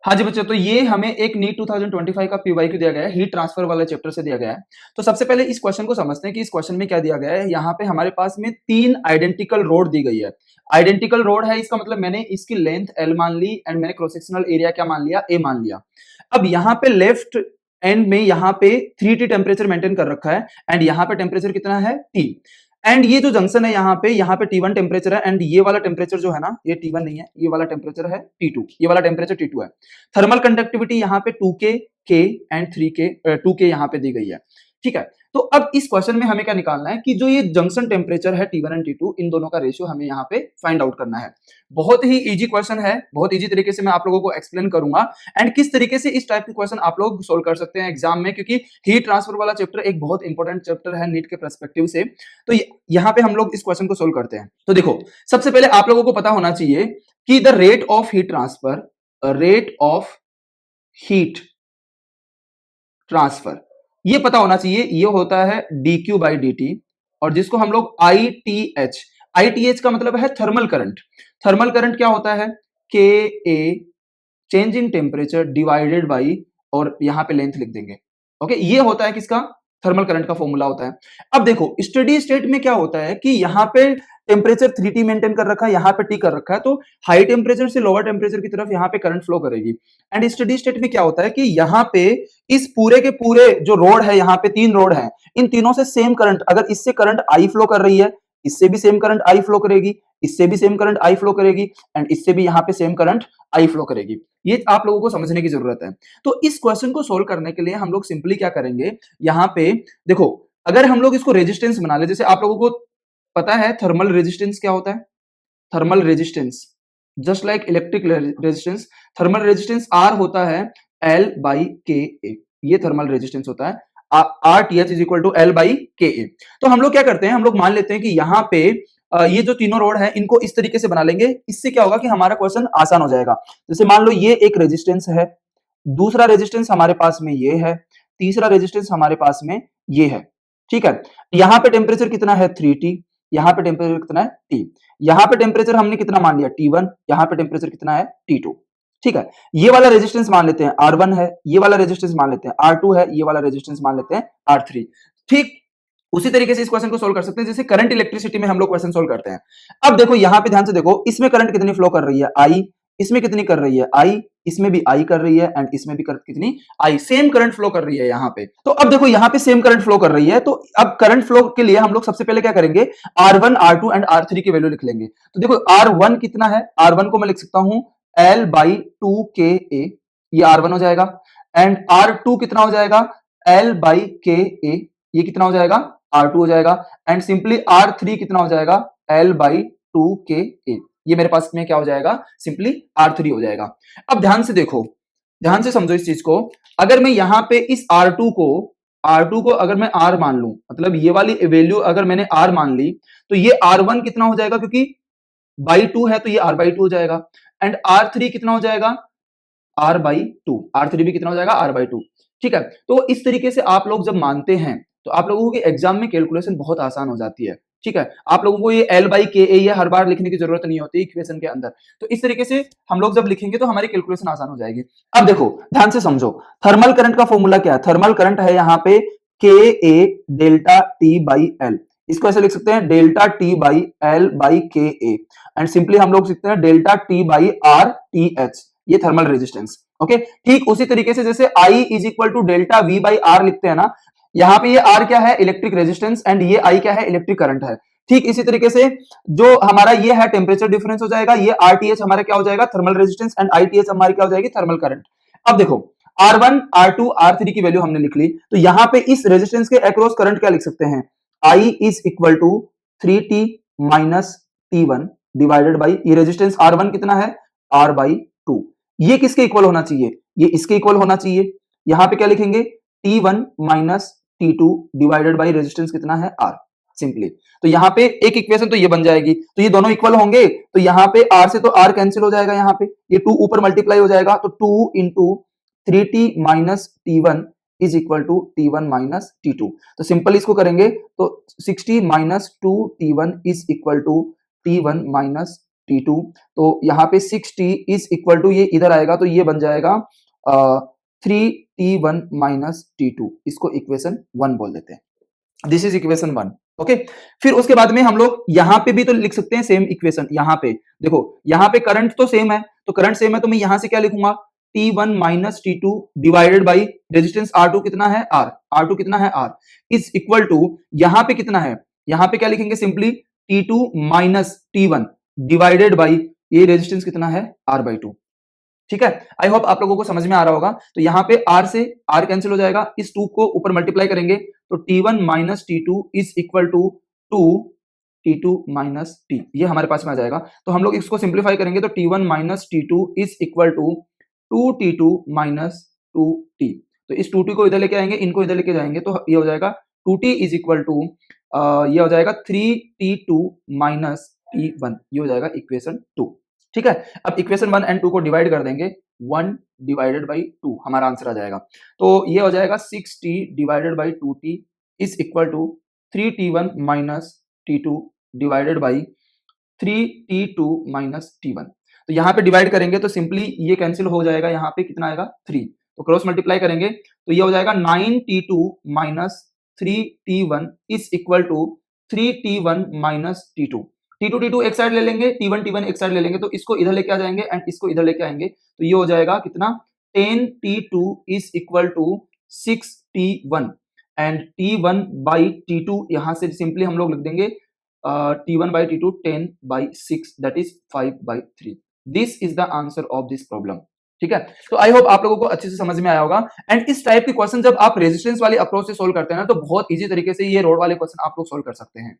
हाँ जी बच्चों, तो ये हमें एक नीट 2025 का पीवाईक्यू दिया गया है, हीट ट्रांसफर वाले चैप्टर से दिया गया है। तो सबसे पहले इस क्वेश्चन को समझते हैं कि इस क्वेश्चन में क्या दिया गया है। यहाँ पे हमारे पास में 3 आइडेंटिकल रोड दी गई है। आइडेंटिकल रोड है, इसका मतलब मैंने इसकी लेंथ L मान ली एंड मैंने क्रॉस सेक्शनल एरिया क्या मान लिया, A मान लिया। अब यहाँ पे लेफ्ट एंड में यहाँ पे 3T टेम्परेचर मेंटेन कर रखा है एंड यहाँ पे टेम्परेचर कितना है, T। एंड ये जो जंक्शन है यहाँ पे T1 टेम्परेचर है एंड ये वाला टेम्परेचर जो है ना, ये T1 नहीं है, ये वाला टेम्परेचर है T2, ये वाला टेम्परेचर T2 है। थर्मल कंडक्टिविटी यहाँ पे 2K, K and 3K, 2K यहाँ पे दी गई है। ठीक है, तो अब इस क्वेश्चन में हमें क्या निकालना है कि जो ये जंक्शन टेम्परेचर है T1 एंड T2, इन दोनों का रेशियो हमें यहाँ पे फाइंड आउट करना है। बहुत ही इजी क्वेश्चन है, बहुत इजी तरीके से मैं आप लोगों को एक्सप्लेन करूंगा एंड किस तरीके से इस टाइप के क्वेश्चन आप लोग सोल्व कर सकते हैं एग्जाम में, क्योंकि हीट ट्रांसफर वाला चैप्टर एक बहुत इंपॉर्टेंट चैप्टर है नीट के पर्सपेक्टिव से। तो यहाँ पे हम लोग इस क्वेश्चन को सोल्व करते हैं। तो देखो, सबसे पहले आप लोगों को पता होना चाहिए कि the rate of heat transfer, rate of heat transfer, ये पता होना चाहिए, ये होता है dq बाई dt, और जिसको हम लोग ITH, ITH का मतलब है थर्मल करंट। थर्मल करंट क्या होता है, Ka change in temperature divided by, और यहां पे लेंथ लिख देंगे। ओके, ये होता है किसका, थर्मल करंट का फॉर्मूला होता है। अब देखो स्टेडी स्टेट में क्या होता है कि यहाँ पे टेम्परेचर 3T मेंटेन कर रखा है, यहाँ पे T कर रखा है, तो हाई टेम्परेचर से लोअर टेम्परेचर की तरफ यहाँ पे करंट फ्लो करेगी। एंड स्टेडी स्टेट में क्या होता है कि यहाँ पे इस पूरे के पूरे जो रोड है, यहाँ पे 3 रोड है, इन तीनों से सेम करंट, अगर इससे करंट आई फ्लो कर रही है, इससे भी सेम करंट आई फ्लो करेगी, इससे भी सेम करंट आई फ्लो करेगी एंड इससे भी यहाँ पे सेम करंट आई फ्लो करेगी। ये आप लोगों को समझने की जरूरत है। तो इस क्वेश्चन को सोल्व करने के लिए हम लोग सिंपली क्या करेंगे, यहाँ पे देखो, अगर हम लोग इसको रेजिस्टेंस बना ले, जैसे आप लोगों को पता है थर्मल रेजिस्टेंस क्या होता है, thermal resistance just like electric resistance, thermal resistance R होता है L बाई KA, ये थर्मल रेजिस्टेंस होता है। RTH is equal to L by KA। तो हम लोग क्या करते हैं, हम लोग मान लेते हैं कि यहाँ पे ये जो तीनों रोड है इनको इस तरीके से बना लेंगे, इससे क्या होगा कि हमारा क्वेश्चन आसान हो जाएगा। जैसे मान लो ये एक रेजिस्टेंस है, दूसरा रेजिस्टेंस हमारे पास में ये है, तीसरा रेजिस्टेंस हमारे पास में ये है। ठीक है, यहाँ पे टेम्परेचर कितना है 3T, यहाँ पे टेम्परेचर कितना है T, यहाँ पे टेम्परेचर हमने कितना मान लिया T1, यहाँ पे टेम्परेचर कितना है T2। ठीक है, ये वाला रेजिस्टेंस मान लेते हैं R1 है, ये वाला रेजिस्टेंस मान लेते हैं R2 है, ये वाला रेजिस्टेंस मान लेते हैं R3। ठीक, उसी तरीके से इस क्वेश्चन को सोल्व कर सकते हैं जैसे करंट इलेक्ट्रिसिटी में हम लोग क्वेश्चन सोल्व करते हैं। अब देखो यहाँ पे ध्यान से देखो, इसमें करंट कितनी फ्लो कर रही है I, इसमें कितनी कर रही है I, इसमें भी I कर रही है एंड इसमें भी कितनी I, सेम करंट फ्लो कर रही है यहाँ पे। तो अब देखो यहाँ पे सेम करंट फ्लो कर रही है, तो अब करंट फ्लो के लिए हम लोग सबसे पहले क्या करेंगे, R1, R2 एंड R3 की वैल्यू लिख लेंगे। तो देखो R1 कितना है, R1 को मैं लिख सकता हूं L बाई 2KA, ये R1 हो जाएगा, एंड R2 कितना हो जाएगा L बाई KA, ये कितना हो जाएगा R2 हो जाएगा, एंड सिंपली R3 कितना हो जाएगा L बाई 2KA, ये मेरे पास में क्या हो जाएगा, सिंपली R3 हो जाएगा। अब ध्यान से देखो, ध्यान से समझो इस चीज को, अगर मैं यहां पे इस R2 को अगर मैं R मान लूं, मतलब ये वाली वैल्यू अगर मैंने R मान ली, तो ये R1 कितना हो जाएगा, क्योंकि बाई 2 है तो ये R बाई 2 हो जाएगा, एंड R3 कितना हो जाएगा R बाई 2, R3 भी कितना हो जाएगा R बाई 2। ठीक है, तो इस तरीके से आप लोग जब मानते हैं तो आप लोगों के एग्जाम में कैलकुलेशन बहुत आसान हो जाती है। ठीक है, आप लोगों को ये L बाई KA ये हर बार लिखने की जरूरत नहीं होती इक्वेशन के अंदर। तो इस तरीके से हम लोग जब लिखेंगे तो हमारी कैलकुलेशन आसान हो जाएगी। अब देखो ध्यान से समझो, थर्मल करंट का फॉर्मूला क्या है, थर्मल करंट है यहाँ पे KA delta T by L, इसको ऐसे लिख सकते हैं delta T by L by KA, and simply हम लोग लिखते हैं डेल्टा T बाई RTH, ये थर्मल रेजिस्टेंस। ओके, ठीक उसी तरीके से जैसे I is equal to delta V by R लिखते हैं ना, यहाँ पे ये R क्या है, इलेक्ट्रिक रेजिस्टेंस, एंड ये I क्या है, इलेक्ट्रिक करंट है। ठीक इसी तरीके से जो हमारा ये है टेम्परेचर डिफरेंस हो जाएगा, ये RTH हमारा क्या हो जाएगा, थर्मल रेजिस्टेंस, एंड ITH हमारी क्या हो जाएगी, थर्मल करंट। अब देखो R1, R2, R3 की वैल्यू हमने लिख ली, तो यहाँ पे इस रेजिस्टेंस के अक्रॉस करंट क्या लिख सकते हैं, I is equal to 3T minus T1 divided by, ये रेजिस्टेंस R1 कितना है R बाई 2, ये किसके इक्वल होना चाहिए, ये इसके इक्वल होना चाहिए। यहाँ पे क्या लिखेंगे T1 minus T2 divided by resistance कितना है R, सिंपली। तो यहाँ पे एक इक्वेशन तो ये बन जाएगी, तो ये दोनों इक्वल होंगे, तो यहाँ पे R से तो R कैंसिल हो जाएगा, यहाँ पे ये 2 ऊपर मल्टीप्लाई हो जाएगा, तो 2 into 3T minus T1 is equal to T1 minus T2। तो सिंपल इसको करेंगे तो 60 minus 2T1 is equal to T1 minus T2, तो यहाँ पे 6T इज इक्वल टू, ये इधर आएगा तो ये बन जाएगा 3T1 माइनस T2, इसको इक्वेशन 1 बोल देते हैं। This is equation 1। ओके, फिर उसके बाद में हम लोग यहाँ पे भी तो लिख सकते हैं सेम इक्वेशन। यहाँ पे देखो, यहाँ पे करंट तो सेम है, तो करंट सेम है तो मैं यहाँ से क्या लिखूंगा, T1 minus T2 divided by resistance R2 कितना है, R2 कितना है, R इज इक्वल टू, यहाँ पे कितना है, यहाँ पे क्या लिखेंगे, simply T2 minus T1 divided by ये रेजिस्टेंस कितना है, R/2। ठीक है, आई होप आप लोगों को समझ में आ रहा होगा। तो यहाँ पे R से R कैंसिल हो जाएगा, इस 2 को ऊपर मल्टीप्लाई करेंगे तो T1 minus T2 is equal to 2T2 minus T, ये हमारे पास में आ जाएगा। तो हम लोग इसको सिंप्लीफाई करेंगे तो T1 minus T2 is equal to 2T2 minus 2T। तो इस 2T को इधर लेके आएंगे, इनको इधर लेके जाएंगे तो ये हो जाएगा 2T इज इक्वल टू, ये हो जाएगा 3T2 माइनस T1, ये हो जाएगा इक्वेशन 2। ठीक है, अब इक्वेशन 1 एंड 2 को डिवाइड कर देंगे, 1 डिवाइडेड बाई 2 हमारा आंसर आ जाएगा। तो ये हो जाएगा 6T divided by 2T is equal to 3T1 minus T2 divided by 3T2 minus T1। तो यहाँ पे डिवाइड करेंगे तो सिंपली ये कैंसिल हो जाएगा, यहाँ पे कितना आएगा 3, तो क्रॉस मल्टीप्लाई करेंगे तो ये हो जाएगा 9T2 minus 3T1 is equal to 3T1 minus T2। T2 एक साइड ले लेंगे, T1 एक साइड ले लेंगे, तो इसको इधर लेके आ जाएंगे एंड इसको इधर लेके आएंगे, तो ये हो जाएगा कितना, 10T2 is equal to 6T1 and T1 by T2 यहाँ से सिंपली हम लोग लिख देंगे T1 by T2 10 by 6 that is 5/3। This is the answer of this problem. ठीक है, तो आई होप आप लोगों को अच्छे से समझ में आया होगा। एंड इस टाइप के क्वेश्चन जब आप रेजिस्टेंस वाली अप्रोच से सोल्व करते हैं ना, तो बहुत इजी तरीके से ये रोड वाले क्वेश्चन आप लोग सोल्व कर सकते हैं।